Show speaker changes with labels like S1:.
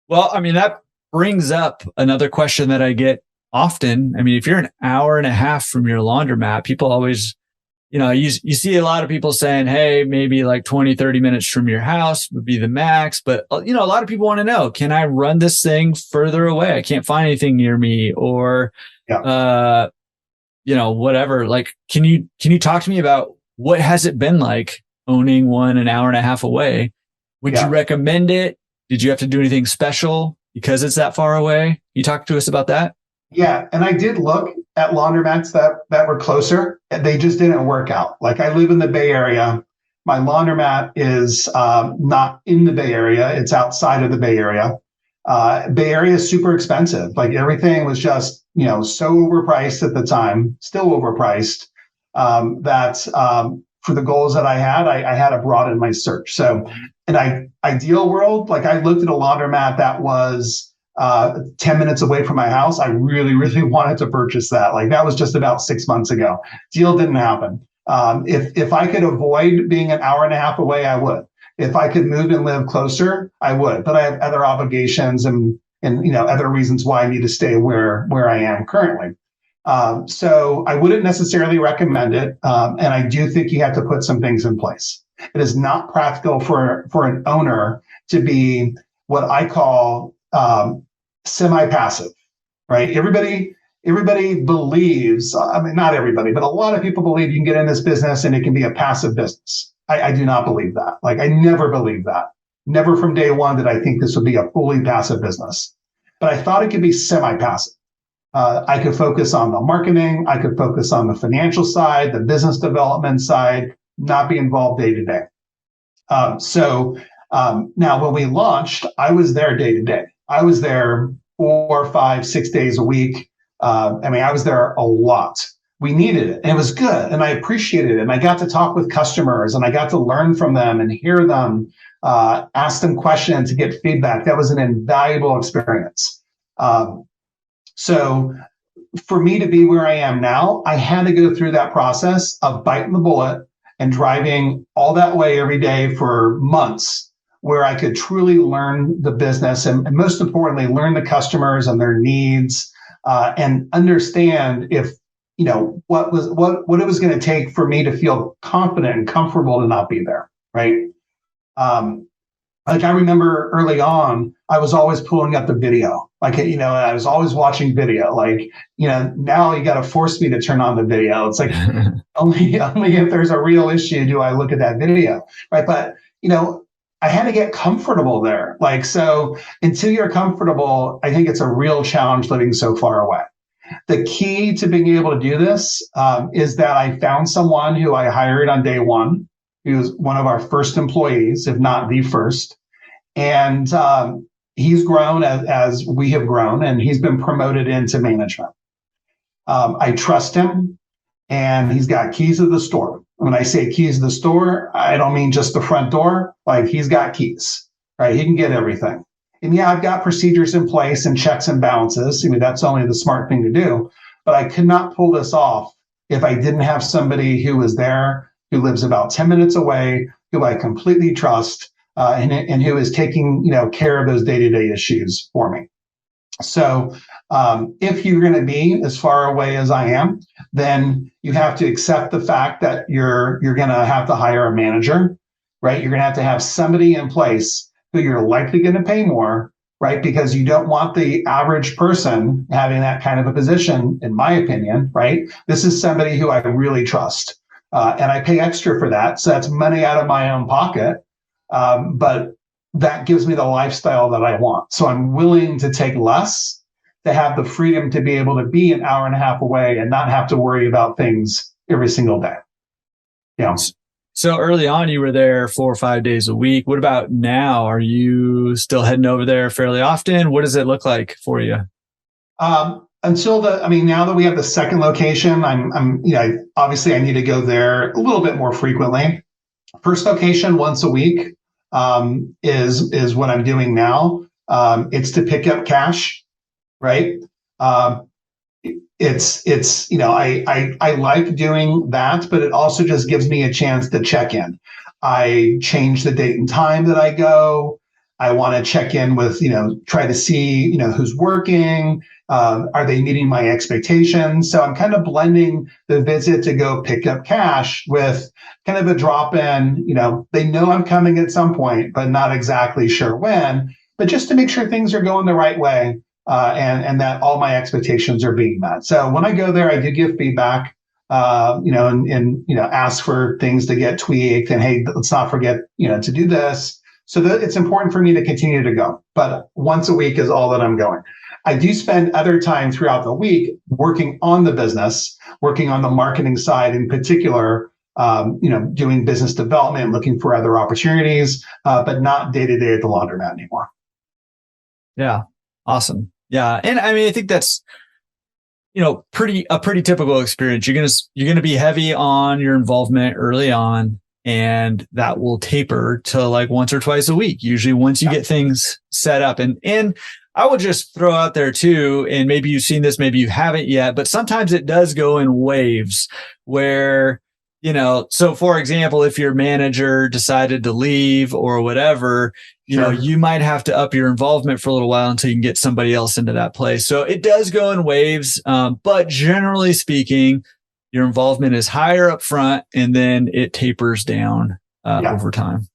S1: Well, I mean, that brings up another question that I get often. I mean, if you're an hour and a half from your laundromat, people always, you see a lot of people saying, hey, maybe like 20, 30 minutes from your house would be the max. But, a lot of people want to know, can I run this thing further away? I can't find anything near me, or,
S2: Yeah.
S1: whatever. Like, can you talk to me about what has it been like owning one an hour and a half away? Would you
S2: Yeah.
S1: recommend it? Did you have to do anything special because it's that far away? You talk to us about that?
S2: Yeah. And I did look at laundromats that were closer. They just didn't work out. Like, I live in the Bay Area. My laundromat is not in the Bay Area. It's outside of the Bay Area. Bay Area is super expensive. Like, everything was just, so overpriced at the time, still overpriced, that for the goals that I had to broaden my search. So in an ideal world, like, I looked at a laundromat that was 10 minutes away from my house. I really, really wanted to purchase that. Like, that was just about 6 months ago. Deal didn't happen. If I could avoid being an hour and a half away, I would. If I could move and live closer, I would. But I have other obligations and other reasons why I need to stay where I am currently. So I wouldn't necessarily recommend it. And I do think you have to put some things in place. It is not practical for an owner to be what I call semi-passive, right? Everybody believes, I mean, not everybody, but a lot of people believe you can get in this business and it can be a passive business. I do not believe that. Like, I never believed that. Never from day one did I think this would be a fully passive business. But I thought it could be semi-passive. I could focus on the marketing. I could focus on the financial side, the business development side, not be involved day to day. Now, when we launched, I was there day to day. I was there 4, 5, 6 days a week. I was there a lot. We needed it, and it was good, and I appreciated it. And I got to talk with customers, and I got to learn from them and hear them, ask them questions to get feedback. That was an invaluable experience. So for me to be where I am now, I had to go through that process of biting the bullet and driving all that way every day for months, where I could truly learn the business and most importantly, learn the customers and their needs, and understand if, what it was going to take for me to feel confident and comfortable to not be there. Right. Like, I remember early on, I was always pulling up the video. Like, I was always watching video. Like, now you got to force me to turn on the video. It's like only if there's a real issue do I look at that video. Right. But, I had to get comfortable there. Like, so until you're comfortable, I think it's a real challenge living so far away. The key to being able to do this is that I found someone who I hired on day one. He was one of our first employees, if not the first. And he's grown as we have grown, and he's been promoted into management. I trust him, and he's got keys to the store. When I say keys to the store, I don't mean just the front door. Like, he's got keys, right? He can get everything. And yeah, I've got procedures in place and checks and balances. That's only the smart thing to do. But I could not pull this off if I didn't have somebody who was there, who lives about 10 minutes away, who I completely trust, and who is taking care of those day-to-day issues for me. So if you're going to be as far away as I am, then you have to accept the fact that you're going to have to hire a manager, right? You're going to have somebody in place who you're likely going to pay more, right? Because you don't want the average person having that kind of a position, in my opinion, right? This is somebody who I really trust. And I pay extra for that. So that's money out of my own pocket. But that gives me the lifestyle that I want. So I'm willing to take less to have the freedom to be able to be an hour and a half away and not have to worry about things every single day.
S1: So early on, you were there 4 or 5 days a week. What about now? Are you still heading over there fairly often? What does it look like for you?
S2: Now that we have the second location, obviously I need to go there a little bit more frequently. First location once a week is what I'm doing now. It's to pick up cash, right? I like doing that, but it also just gives me a chance to check in. I change the date and time that I go. I want to check in with, try to see, who's working. Are they meeting my expectations? So I'm kind of blending the visit to go pick up cash with kind of a drop in, they know I'm coming at some point, but not exactly sure when, but just to make sure things are going the right way. And that all my expectations are being met. So when I go there, I do give feedback, and ask for things to get tweaked, and hey, let's not forget, to do this. So that it's important for me to continue to go, but once a week is all that I'm going. I do spend other time throughout the week working on the business, working on the marketing side in particular, doing business development, looking for other opportunities, but not day to day at the laundromat anymore.
S1: Yeah. Awesome. Yeah. And I mean, I think that's, a pretty typical experience. You're going to be heavy on your involvement early on, and that will taper to like once or twice a week, usually once you get things set up. And I will just throw out there too, and maybe you've seen this, maybe you haven't yet, but sometimes it does go in waves where, so for example, if your manager decided to leave or whatever, you might have to up your involvement for a little while until you can get somebody else into that place. So it does go in waves. But generally speaking, your involvement is higher up front, and then it tapers down over time.